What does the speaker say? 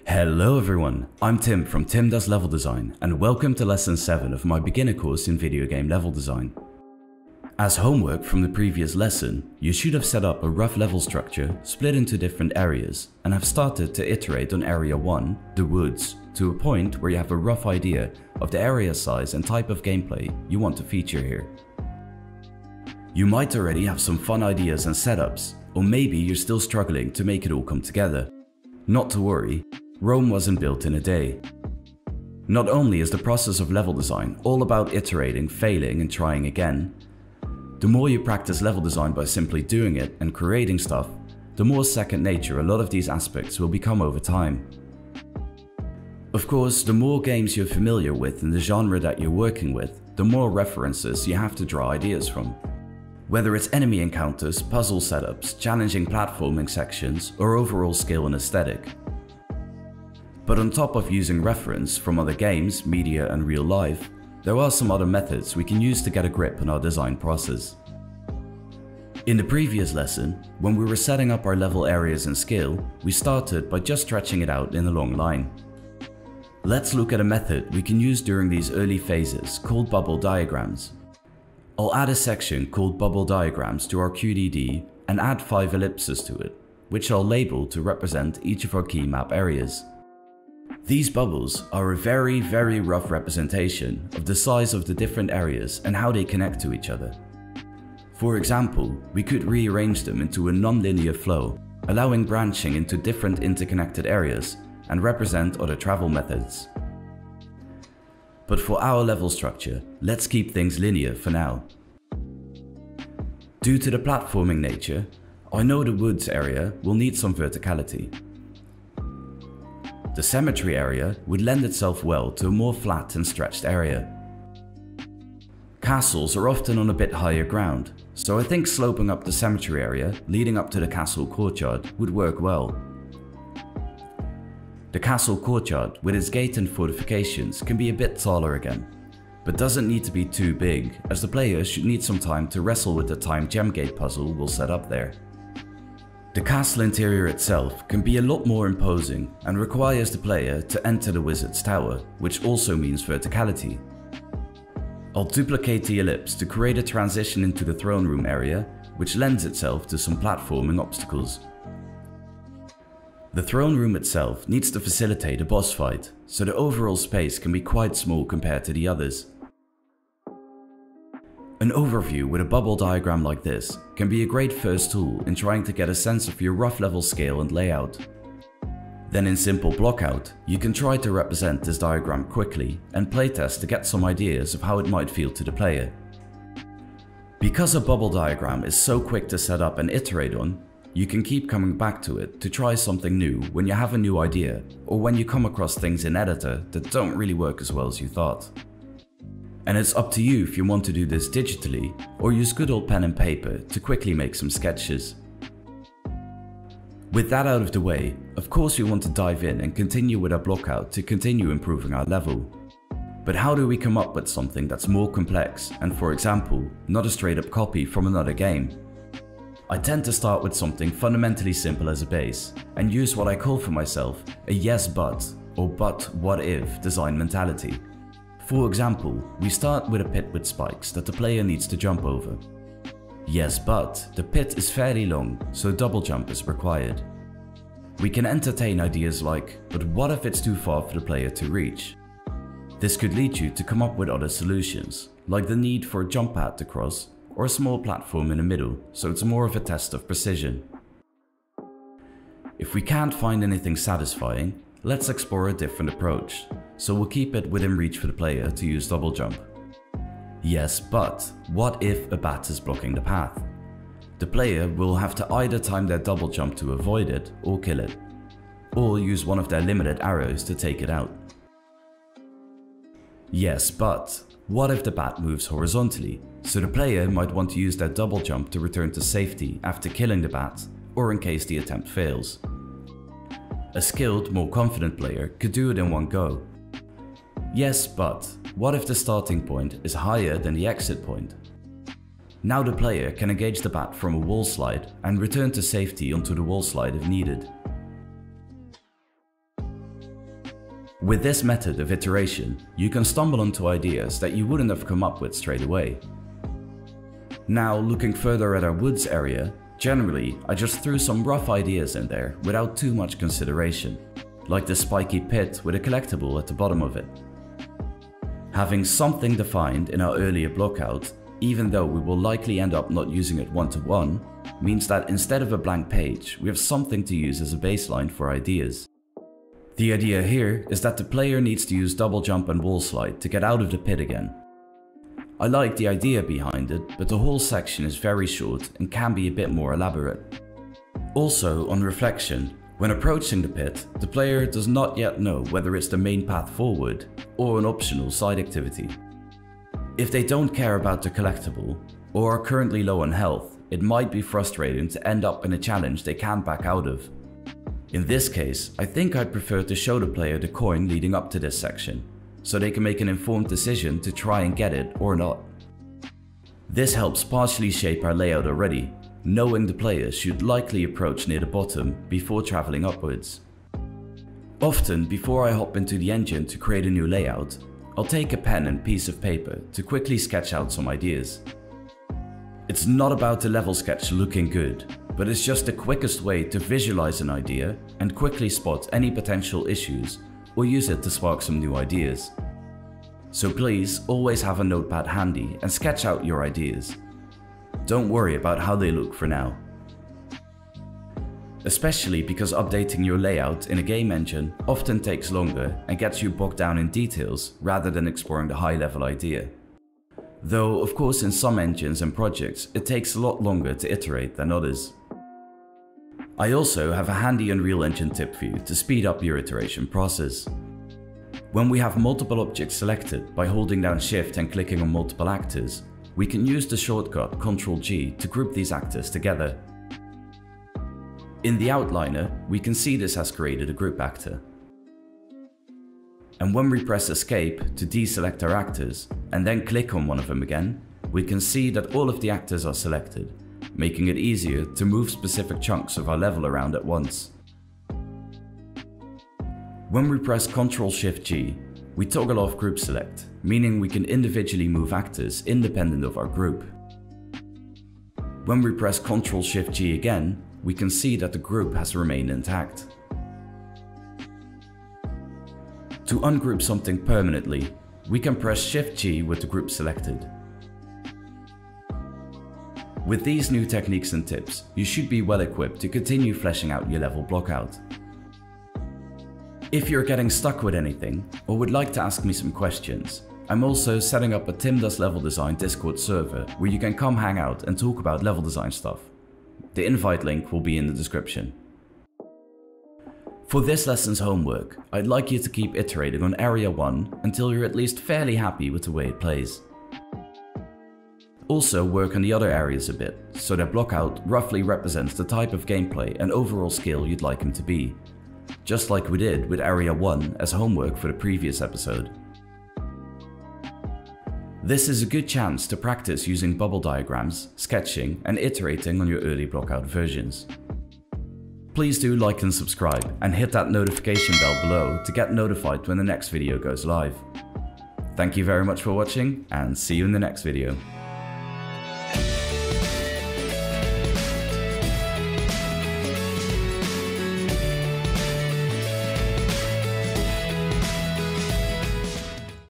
Hello everyone, I'm Tim from Tim Does Level Design and welcome to lesson 7 of my beginner course in video game level design. As homework from the previous lesson, you should have set up a rough level structure split into different areas and have started to iterate on area 1, the woods, to a point where you have a rough idea of the area size and type of gameplay you want to feature here. You might already have some fun ideas and setups, or maybe you're still struggling to make it all come together. Not to worry, Rome wasn't built in a day. Not only is the process of level design all about iterating, failing and trying again, the more you practice level design by simply doing it and creating stuff, the more second nature a lot of these aspects will become over time. Of course, the more games you're familiar with in the genre that you're working with, the more references you have to draw ideas from. Whether it's enemy encounters, puzzle setups, challenging platforming sections, or overall skill and aesthetic. But on top of using reference from other games, media and real life, there are some other methods we can use to get a grip on our design process. In the previous lesson, when we were setting up our level areas and skill, we started by just stretching it out in a long line. Let's look at a method we can use during these early phases called bubble diagrams. I'll add a section called bubble diagrams to our QDD and add 5 ellipses to it, which I'll label to represent each of our key map areas. These bubbles are a very rough representation of the size of the different areas and how they connect to each other. For example, we could rearrange them into a non-linear flow, allowing branching into different interconnected areas and represent other travel methods. But for our level structure, let's keep things linear for now. Due to the platforming nature, I know the woods area will need some verticality. The cemetery area would lend itself well to a more flat and stretched area. Castles are often on a bit higher ground, so I think sloping up the cemetery area leading up to the castle courtyard would work well. The castle courtyard with its gate and fortifications can be a bit taller again, but doesn't need to be too big, as the player should need some time to wrestle with the timed gem gate puzzle we'll set up there. The castle interior itself can be a lot more imposing and requires the player to enter the wizard's tower, which also means verticality. I'll duplicate the ellipse to create a transition into the throne room area, which lends itself to some platforming obstacles. The throne room itself needs to facilitate a boss fight, so the overall space can be quite small compared to the others. An overview with a bubble diagram like this can be a great first tool in trying to get a sense of your rough level scale and layout. Then in simple blockout, you can try to represent this diagram quickly and playtest to get some ideas of how it might feel to the player. Because a bubble diagram is so quick to set up and iterate on, you can keep coming back to it to try something new when you have a new idea or when you come across things in editor that don't really work as well as you thought. And it's up to you if you want to do this digitally or use good old pen and paper to quickly make some sketches. With that out of the way, of course we want to dive in and continue with our blockout to continue improving our level. But how do we come up with something that's more complex and, for example, not a straight up copy from another game? I tend to start with something fundamentally simple as a base and use what I call for myself a yes but or but what if design mentality. For example, we start with a pit with spikes that the player needs to jump over. Yes, but the pit is fairly long, so double jump is required. We can entertain ideas like, but what if it's too far for the player to reach? This could lead you to come up with other solutions, like the need for a jump pad to cross or a small platform in the middle, so it's more of a test of precision. If we can't find anything satisfying, let's explore a different approach, so we'll keep it within reach for the player to use double jump. Yes, but what if a bat is blocking the path? The player will have to either time their double jump to avoid it or kill it, or use one of their limited arrows to take it out. Yes, but what if the bat moves horizontally, so the player might want to use their double jump to return to safety after killing the bat, or in case the attempt fails. A skilled, more confident player could do it in one go. Yes, but what if the starting point is higher than the exit point? Now the player can engage the bat from a wall slide and return to safety onto the wall slide if needed. With this method of iteration, you can stumble onto ideas that you wouldn't have come up with straight away. Now, looking further at our woods area, generally I just threw some rough ideas in there without too much consideration, like the spiky pit with a collectible at the bottom of it. Having something defined in our earlier blockout, even though we will likely end up not using it one-to-one, means that instead of a blank page, we have something to use as a baseline for ideas. The idea here is that the player needs to use double jump and wall slide to get out of the pit again. I like the idea behind it, but the whole section is very short and can be a bit more elaborate. Also, on reflection, when approaching the pit, the player does not yet know whether it's the main path forward or an optional side activity. If they don't care about the collectible or are currently low on health, it might be frustrating to end up in a challenge they can't back out of. In this case, I think I'd prefer to show the player the coin leading up to this section, so they can make an informed decision to try and get it or not. This helps partially shape our layout already, knowing the player should likely approach near the bottom before traveling upwards. Often, before I hop into the engine to create a new layout, I'll take a pen and piece of paper to quickly sketch out some ideas. It's not about the level sketch looking good, but it's just the quickest way to visualize an idea and quickly spot any potential issues or use it to spark some new ideas. So please always have a notepad handy and sketch out your ideas. Don't worry about how they look for now. Especially because updating your layout in a game engine often takes longer and gets you bogged down in details rather than exploring the high level idea. Though of course in some engines and projects it takes a lot longer to iterate than others. I also have a handy Unreal Engine tip for you to speed up your iteration process. When we have multiple objects selected by holding down Shift and clicking on multiple actors, we can use the shortcut Ctrl-G to group these actors together. In the outliner, we can see this has created a group actor. And when we press Escape to deselect our actors and then click on one of them again, we can see that all of the actors are selected, making it easier to move specific chunks of our level around at once. When we press Ctrl-Shift-G, we toggle off Group Select, meaning we can individually move actors independent of our group. When we press Ctrl-Shift-G again, we can see that the group has remained intact. To ungroup something permanently, we can press Shift-G with the group selected. With these new techniques and tips, you should be well equipped to continue fleshing out your level blockout. If you're getting stuck with anything, or would like to ask me some questions, I'm also setting up a Tim Does Level Design Discord server where you can come hang out and talk about level design stuff. The invite link will be in the description. For this lesson's homework, I'd like you to keep iterating on Area 1 until you're at least fairly happy with the way it plays. Also work on the other areas a bit, so that Blockout roughly represents the type of gameplay and overall skill you'd like him to be, just like we did with Area 1 as homework for the previous episode. This is a good chance to practice using bubble diagrams, sketching and iterating on your early Blockout versions. Please do like and subscribe and hit that notification bell below to get notified when the next video goes live. Thank you very much for watching and see you in the next video.